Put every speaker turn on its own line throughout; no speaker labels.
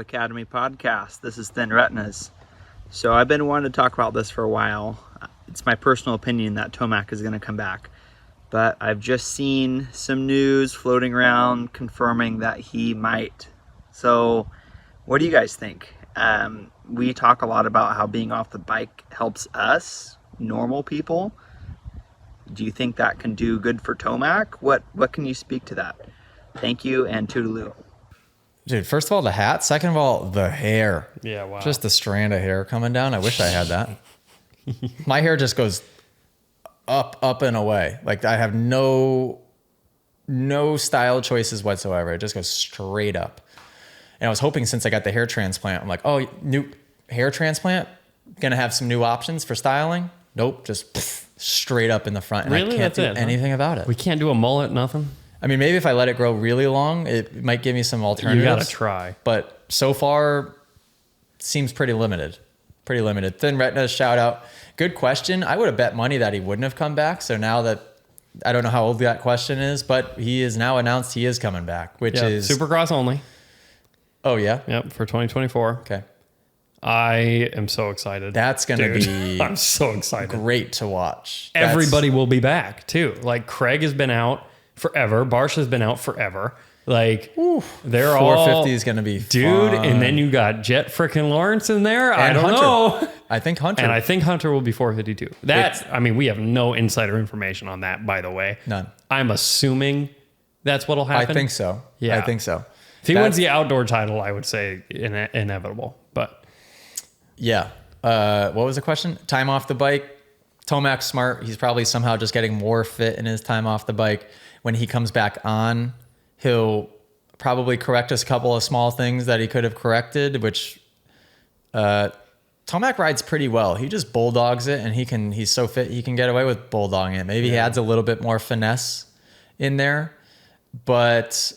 Academy podcast. This is Thin Retinas. So I've been wanting to talk about this for a while. It's my personal opinion that Tomac is going to come back. But I've just seen some news floating around confirming that he might. So what do you guys think? We talk a lot about how being off the bike helps us, normal people. Do you think that can do good for Tomac? What can you speak to that? Thank you, and toodaloo.
Dude, first of all, the hat. Second of all, the hair.
Yeah, wow.
Just the strand of hair coming down. I wish I had that. My hair just goes up and away. Like I have no style choices whatsoever. It just goes straight up. And I was hoping since I got the hair transplant, I'm like, oh, new hair transplant? Gonna have some new options for styling? Nope, just straight up in the front. And
really?
I can't do anything about it.
We can't do a mullet, nothing? I
mean, maybe if I let it grow really long, it might give me some alternatives.
You gotta try.
But so far, seems pretty limited. Pretty limited. Thin Retinas, shout out. Good question. I would have bet money that he wouldn't have come back. So now that, I don't know how old that question is, but he is now announced he is coming back, which is...
Supercross only.
Oh, yeah?
Yep, for 2024.
Okay.
I am so excited.
That's going to be...
I'm so excited.
Great to watch.
Everybody will be back, too. Like, Craig has been out forever. Barsh has been out forever. Like, they're
450
all...
450 is going to be
Dude,
fun.
and then you got Jett freaking Lawrence in there.
And
I don't know.
I think Hunter.
And I think Hunter will be 452. We have no insider information on that, by the way.
None.
I'm assuming that's what'll happen.
I think so.
Yeah.
I think so.
If he wins the outdoor title, I would say inevitable. But
yeah. What was the question? Time off the bike. Tomac's smart. He's probably somehow just getting more fit in his time off the bike. When he comes back on, he'll probably correct us a couple of small things that he could have corrected, which Tomac rides pretty well. He just bulldogs it, and he's so fit he can get away with bulldogging it. Maybe he adds a little bit more finesse in there, but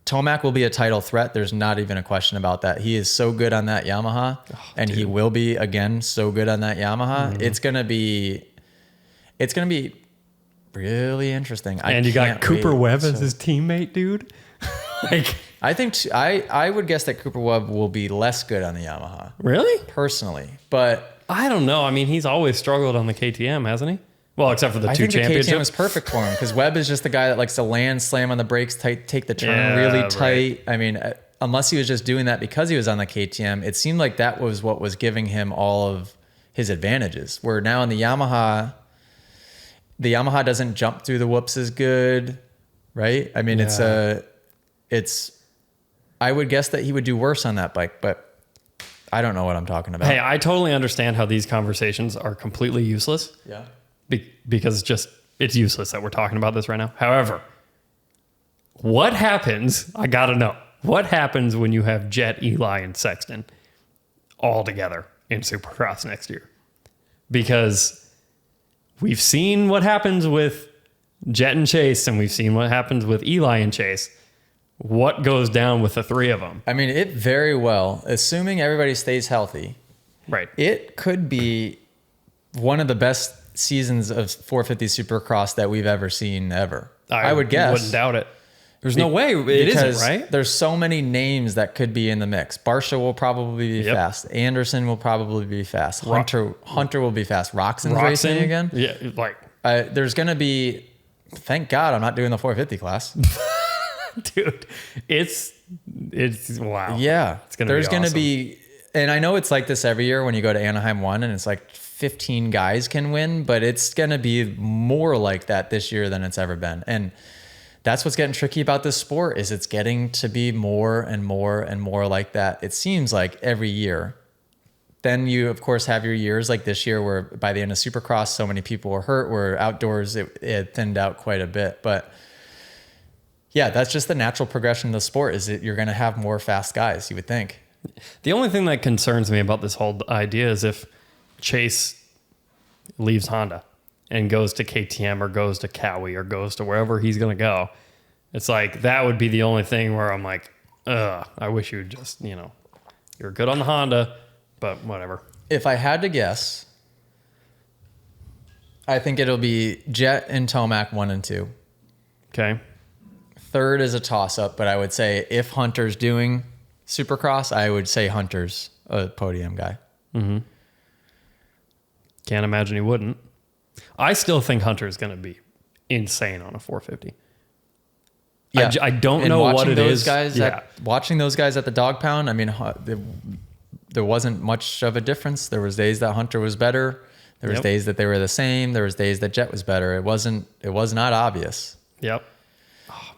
Tomac will be a title threat. There's not even a question about that. He is so good on that Yamaha, he will be again so good on that Yamaha. It's gonna be really interesting.
And you got Cooper Webb as his teammate, dude. Like,
I think I would guess that Cooper Webb will be less good on the Yamaha.
Really?
Personally, but
I don't know. I mean, he's always struggled on the KTM, hasn't he? Well, except for the two
championships. I think the KTM is
championships.
perfect for him because Webb is just the guy that likes to land, slam on the brakes, take the turn really tight. Right. I mean, unless he was just doing that because he was on the KTM, it seemed like that was what was giving him all of his advantages. Where now in the Yamaha doesn't jump through the whoops as good, right? I mean, I would guess that he would do worse on that bike, but I don't know what I'm talking about.
Hey, I totally understand how these conversations are completely useless.
Yeah.
Because it's useless that we're talking about this right now. However, what happens, I got to know, what happens when you have Jett, Eli, and Sexton all together in Supercross next year? Because we've seen what happens with Jett and Chase, and we've seen what happens with Eli and Chase. What goes down with the three of them?
I mean, it very well, assuming everybody stays healthy,
right?
It could be one of the best seasons of 450 Supercross that we've ever seen ever. I would guess.
Wouldn't doubt it. There's no way it isn't, right?
There's so many names that could be in the mix. Barsha will probably be fast. Anderson will probably be fast. Hunter will be fast. Roxon's racing again.
Yeah, like
there's going to be. Thank God I'm not doing the 450 class.
Dude, it's wow.
Yeah,
there's
going to be, and I know it's like this every year when you go to Anaheim 1 and it's like 15 guys can win, but it's going to be more like that this year than it's ever been. And that's what's getting tricky about this sport is it's getting to be more and more and more like that. It seems like every year. Then you, of course, have your years like this year where by the end of Supercross, so many people were hurt, where outdoors it thinned out quite a bit. But yeah, that's just the natural progression of the sport is that you're going to have more fast guys, you would think.
The only thing that concerns me about this whole idea is if Chase leaves Honda and goes to KTM or goes to Cowie or goes to wherever he's going to go. It's like, that would be the only thing where I'm like, I wish you would just, you're good on the Honda, but whatever.
If I had to guess, I think it'll be Jett and Tomac 1 and 2.
Okay.
Third is a toss-up, but I would say if Hunter's doing Supercross, I would say Hunter's a podium guy.
Can't imagine he wouldn't. I still think Hunter is going to be insane on a 450.
Yeah.
I don't
And
know what
watching
it
those
is.
guys
Yeah.
watching those guys at the dog pound, I mean, there wasn't much of a difference. There was days that Hunter was better. There was
Yep.
days that they were the same. There was days that Jett was better. It was not obvious.
Yep.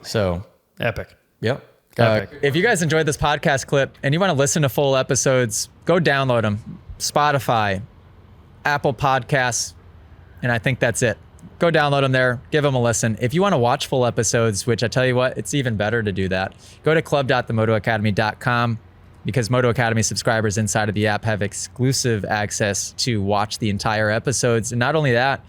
So,
Epic.
yep.
Epic.
If you guys enjoyed this podcast clip and you want to listen to full episodes, go download them. Spotify, Apple Podcasts, and I think that's it. Go download them there. Give them a listen. If you want to watch full episodes, which I tell you what, it's even better to do that. Go to club.themotoacademy.com because Moto Academy subscribers inside of the app have exclusive access to watch the entire episodes. And not only that,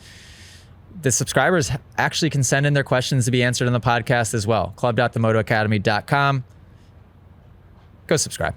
the subscribers actually can send in their questions to be answered on the podcast as well. Club.themotoacademy.com. Go subscribe.